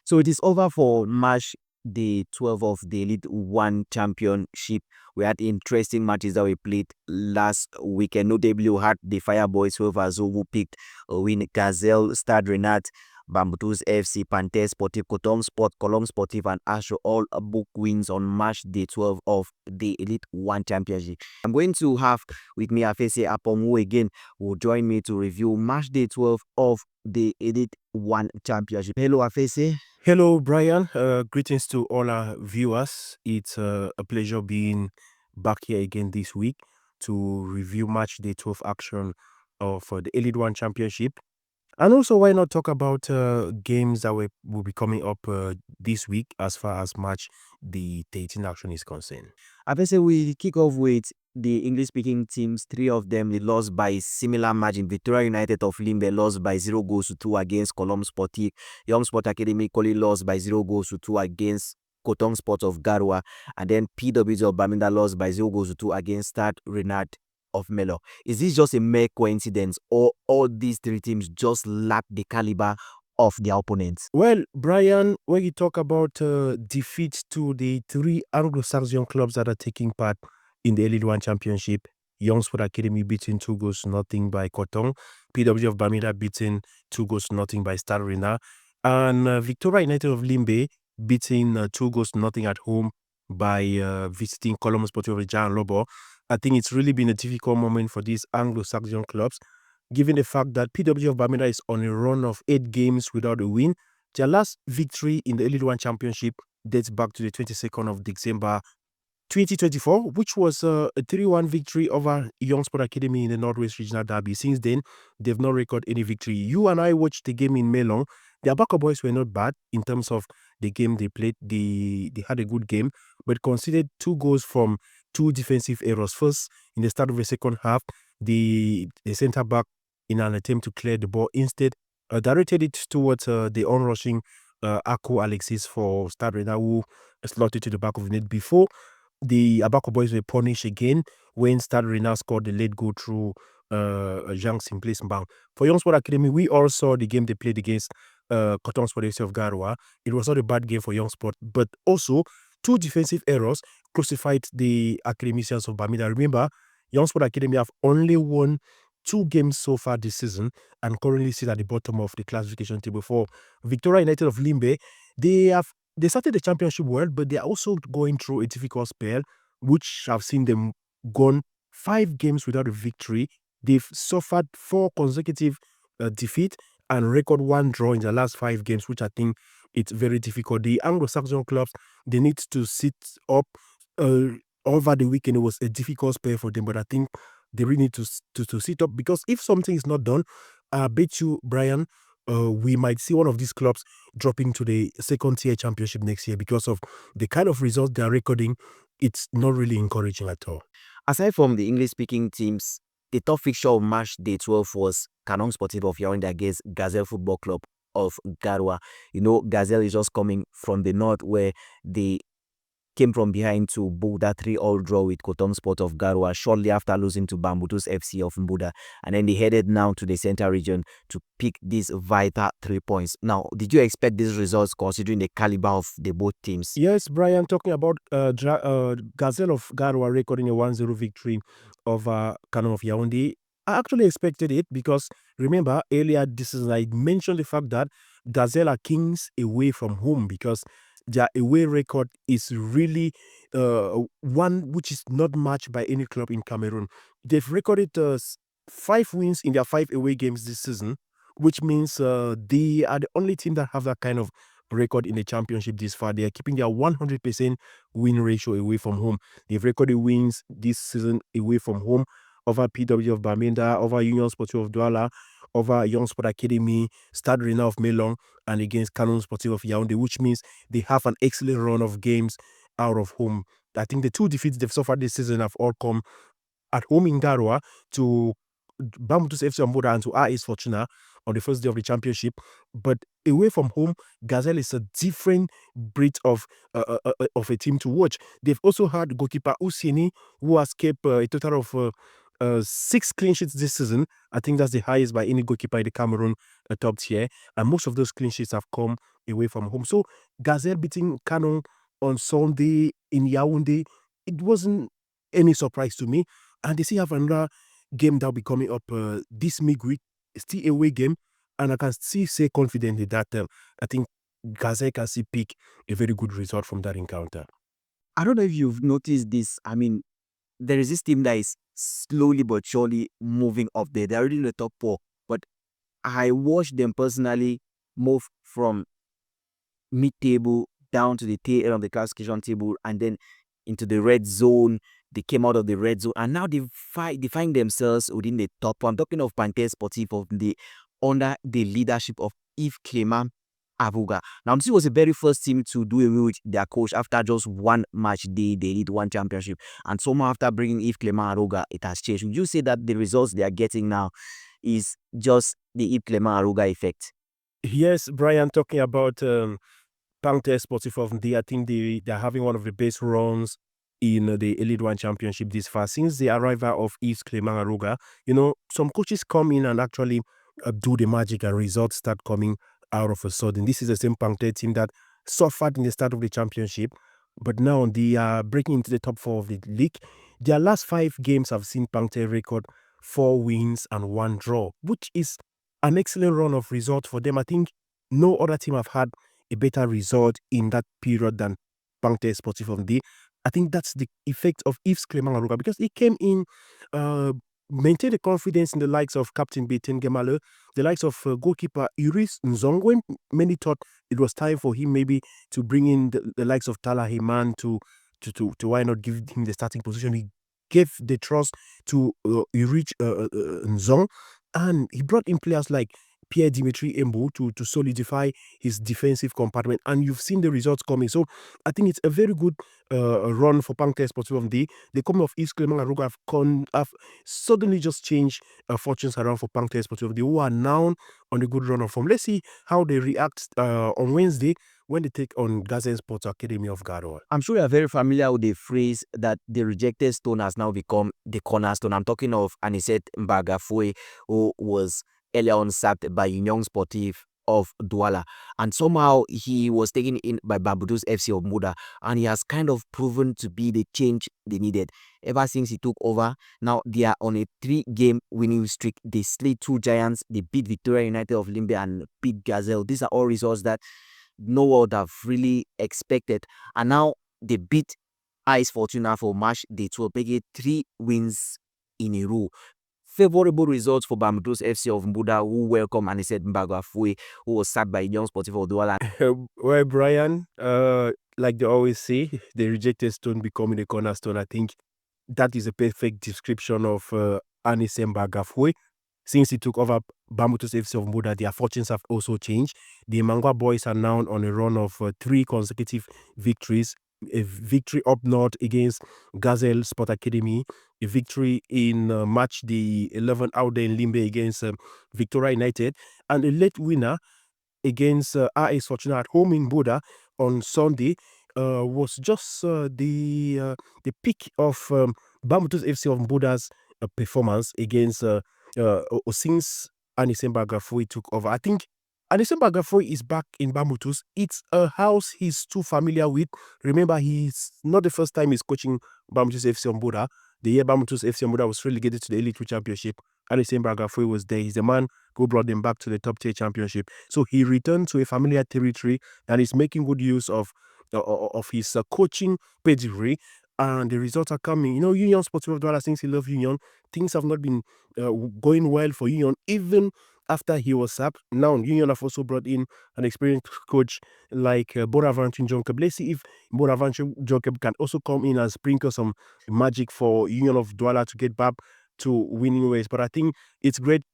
So it is over for match day 12 of the Elite One Championship. We had interesting matches that we played last weekend. Notably, we had the Fireboys who picked a win. Gazelle, Stade Renat, Bambutus FC, Panthers Sportif, Coton Sport, Colombe Sportif, and Astro all book wins on match day 12 of the Elite One Championship. I'm going to have with me AFESEH APONG, who again will join me to review match day 12 of the Elite One Championship. Hello, AFESEH. Hello, Brian. Greetings to all our viewers. It's a pleasure being back here again this week to review match day 12 action of the Elite One Championship. And also, why not talk about games that will be coming up this week as far as match the 13 action is concerned? AFESEH, we kick off with the English-speaking teams. Three of them, they lost by similar margin. Victoria United of Limbe lost by 0 goals to 2 against Colombe Sportif. Young Sport Academy Koli lost by 0 goals to 2 against Coton Sport of Garoua. And then PWG of Bamenda lost by 0 goals to 2 against Stade Renat of Melo. Is this just a mere coincidence, or all these three teams just lack the caliber of their opponents? Well, Brian, when you talk about defeats to the three Anglo-Saxon clubs that are taking part in the Elite One Championship, Young Sport Academy beating 2 goals to 0 by Coton, PW of Bamida beating 2 goals to 0 by Stade Renat, and Victoria United of Limbe beating 2 goals to 0 at home by visiting Colombe Sportif of Jean Lobo. I think it's really been a difficult moment for these Anglo-Saxon clubs, given the fact that PW of Bamida is on a run of 8 games without a win. Their last victory in the Elite One Championship dates back to the 22nd of December 2024, which was a 3-1 victory over Young Sport Academy in the Northwest Regional Derby. Since then, they've not recorded any victory. You and I watched the game in Melon. The Abaka boys were not bad in terms of the game they played. They had a good game, but conceded 2 goals from 2 defensive errors. First, in the start of the second half, the centre back, in an attempt to clear the ball, instead directed it towards the onrushing Ako Alexis for Stade Renat, who slotted to the back of the net before the Abako boys were punished again when Stade Renat scored the late goal through Jean Simplice Mbang. For Young Sport Academy, we all saw the game they played against Coton Sport FC of Garoua. It was not a bad game for Young Sport, but also 2 defensive errors crucified the academicians of Bamida. Remember, Young Sport Academy have only won 2 games so far this season and currently sit at the bottom of the classification table. For Victoria United of Limbe, they started the championship well, but they are also going through a difficult spell, which have seen them gone 5 games without a victory. They've suffered 4 consecutive defeats and record 1 draw in the last 5 games, which I think it's very difficult. The Anglo-Saxon clubs, they need to sit up. Over the weekend, it was a difficult spell for them, but I think they really need to sit up, because if something is not done, I bet you, Brian, we might see one of these clubs dropping to the second tier championship next year because of the kind of results they are recording. It's not really encouraging at all. Aside from the English-speaking teams, the top fixture of match day 12 was Canon Sportif of Yaoundé against Gazelle Football Club of Garoua. You know, Gazelle is just coming from the north, where they came from behind to book that 3-all draw with Coton Sport of Garoua shortly after losing to Bambutus FC of Mbuda. And then they headed now to the center region to pick these vital 3 points. Now, did you expect these results considering the caliber of the both teams? Yes, Brian, talking about Gazelle of Garoua recording a 1-0 victory over Canon of Yaoundé, I actually expected it because, remember, earlier this season I mentioned the fact that Gazelle are kings away from home because their away record is really one which is not matched by any club in Cameroon. They've recorded 5 wins in their 5 away games this season, which means they are the only team that have that kind of record in the championship this far. They are keeping their 100% win ratio away from home. They've recorded wins this season away from home over PW of Bamenda, over Union Sportif of Douala, over Young Sport Academy, Stade Renat of Melon, and against Canon Sportif of Yaoundé, which means they have an excellent run of games out of home. I think the 2 defeats they've suffered this season have all come at home in Garoua to Bambutus FC Mbuda and to AS Fortuna on the first day of the championship. But away from home, Gazelle is a different breed of a team to watch. They've also had goalkeeper Usieni, who has kept a total of 6 clean sheets this season. I think that's the highest by any goalkeeper in the Cameroon top tier. And most of those clean sheets have come away from home. So Gazelle beating Canon on Sunday in Yaoundé, it wasn't any surprise to me. And they still have another game that will be coming up this midweek, still away game. And I can still say confidently that I think Gazelle can still pick a very good result from that encounter. I don't know if you've noticed this. I mean, there is this team that is slowly but surely moving up there. They're already in the top 4, but I watched them personally move from mid-table down to the tail end of the classification table and then into the red zone. They came out of the red zone and now they find themselves within the top. I'm talking of Panthère Sportif of the under the leadership of Yves Clément Avuga. Now, this was the very first team to do away with their coach after just one match day. They did one championship, and somehow after bringing Yves Clément Avuga, it has changed. Would you say that the results they are getting now is just the Yves Clément Avuga effect? Yes, Brian, talking about Panthère Sportif of the, I think they're having one of the best runs in the Elite One Championship this far. Since the arrival of Yves Clément Aruga, some coaches come in and actually do the magic and results start coming out of a sudden. This is the same Panthère team that suffered in the start of the championship, but now they are breaking into the top 4 of the league. Their last 5 games have seen Panthère record 4 wins and 1 draw, which is an excellent run of results for them. I think no other team have had a better result in that period than Panthère Sportif of the. I think that's the effect of Yves Clément Aruga because he came in, maintained the confidence in the likes of Captain Beten Gemale, the likes of goalkeeper Iris Nzongwen. Many thought it was time for him maybe to bring in the likes of Tala Himan to why not give him the starting position. He gave the trust to Iris Nzong, and he brought in players like Pierre-Dimitri Embu to solidify his defensive compartment, and you've seen the results coming. So I think it's a very good run for Panthère Sportif of the. The coming of Yves Clément Aruga have suddenly just changed fortunes around for Panthère Sportif of the, who are now on a good run of form. Let's see how they react on Wednesday when they take on Gazen Sports Academy of Garo. I'm sure you are very familiar with the phrase that the rejected stone has now become the cornerstone. I'm talking of Anicet Mbagafue, who was earlier on sacked by Union Sportif of Douala, and somehow he was taken in by Barbados FC of Muda, and he has kind of proven to be the change they needed. Ever since he took over, now they are on a 3-game winning streak. They slayed 2 giants. They beat Victoria United of Limbe and beat Gazelle. These are all results that no one would have really expected, and now they beat AS Fortuna for match day 12, making 3 wins in a row. Favorable results for Barbados FC of Mbuda, who welcome Anicet Mbagafue, who was sacked by Young Sportif of Douala. Well, Brian, like they always say, the rejected stone becoming the cornerstone. I think that is a perfect description of Anicet Mbagafue. Since he took over Barbados FC of Mbuda, their fortunes have also changed. The Mangwa boys are now on a run of 3 consecutive victories. A victory up north against Gazelle Sport Academy, a victory in match the 11 out there in Limbe against Victoria United, and a late winner against AS Fortuna at home in Buda on Sunday. Was just the peak of Barbados FC of Buda's performance against since Anicet Mbagafue took over. I think Anicet Mbagafue is back in Barbados. It's a house he's too familiar with. Remember, he's not the first time he's coaching Barbados FC Buda. The year Barbados FC Buda was relegated to the Elite Two Championship, Anicet Mbagafue was there. He's the man who brought them back to the top tier championship. So he returned to a familiar territory and is making good use of his coaching pedigree. And the results are coming. Union Sportive of Douala, since he left Union, things have not been going well for Union, even after he was sacked. Now, Union have also brought in an experienced coach like Bonaventure Jonkeb. Let's see if Bonaventure Jonkeb can also come in and sprinkle some magic for Union of Douala to get back to winning ways. But I think it's great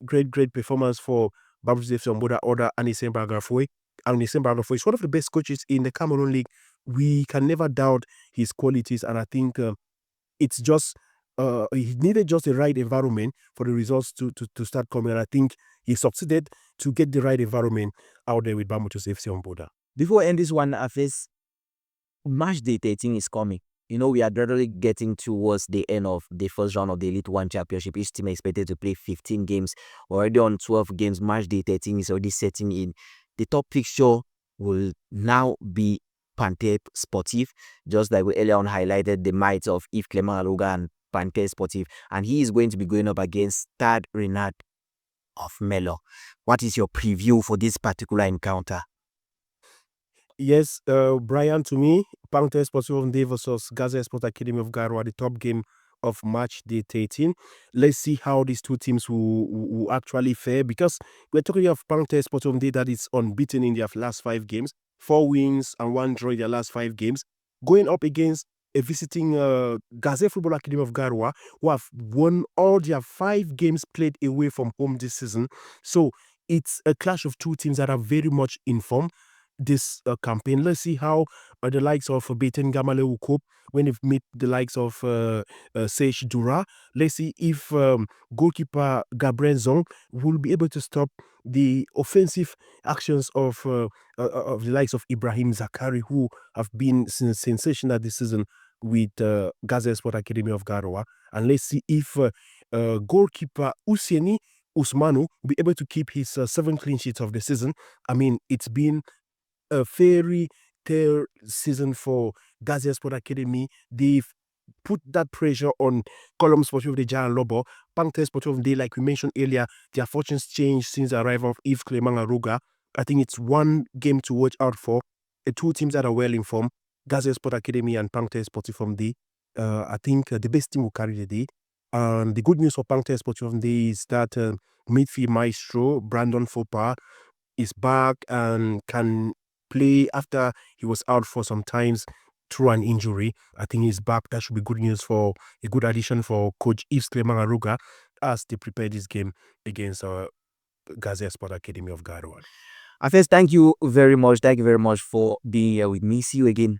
performance for Barbados FC on Boda order Anicet Mbagafue. Anicet Mbagafue is one of the best coaches in the Cameroon League. We can never doubt his qualities, and I think it's just he needed just the right environment for the results to start coming. And I think he succeeded to get the right environment out there with Barbados FC on Boda. Before I end this one, AFESEH, match day 13 is coming. We are gradually getting towards the end of the first round of the Elite One Championship. Each team is expected to play 15 games. We're already on 12 games. Match day 13 is already setting in. The top fixture will now be Panthère Sportif, just like we earlier on highlighted the might of Yves Clément Alouga and Panthère Sportif, and he is going to be going up against Stade Renat of Melo. What is your preview for this particular encounter? Yes, Brian, to me, Panthère Sportive of Day versus Gaza Sport Academy of Garoua, the top game of March day 13. Let's see how these two teams will actually fare, because we're talking of Panthère Sportive of Day that is unbeaten in their last 5 games, 4 wins and 1 draw in their last 5 games, going up against a visiting Gaza Football Academy of Garoua, who have won all their 5 games played away from home this season. So it's a clash of two teams that are very much in form this campaign. Let's see how the likes of Beten Gamale will cope when they meet the likes of Sage Dura. Let's see if goalkeeper Gabriel Zong will be able to stop the offensive actions of the likes of Ibrahim Zakari, who have been sensational this season with Gaza Sport Academy of Garoua. And let's see if goalkeeper Usieni Usmanu will be able to keep his 7 clean sheets of the season. I mean, it's been a fairy tale season for Gaza Sport Academy. They've put that pressure on Column Sportive de Jan Lobo, Panthère Sportive de, like we mentioned earlier, their fortunes changed since the arrival of Yves Clément Arouga. I think it's one game to watch out for. The two teams that are well informed, Gaza Sport Academy and Panthère Sportive de. I think the best team will carry the day. The good news for Panthère Sportive de is that midfield maestro Brandon Fopa is back and can play after he was out for some times through an injury. I think he's back. That should be good news for a good addition for Coach Yves Clément Arouga as they prepare this game against Gaza Sport Academy of Garoua. AFESEH, thank you very much. Thank you very much for being here with me. See you again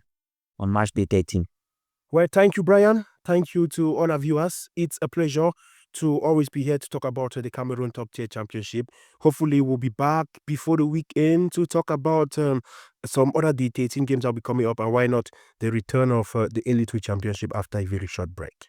on March day 13. Well, thank you, Brian. Thank you to all our viewers. It's a pleasure to always be here to talk about the Cameroon Top Tier Championship. Hopefully, we'll be back before the weekend to talk about some other day 13 games that will be coming up, and why not the return of the Elite Championship after a very short break.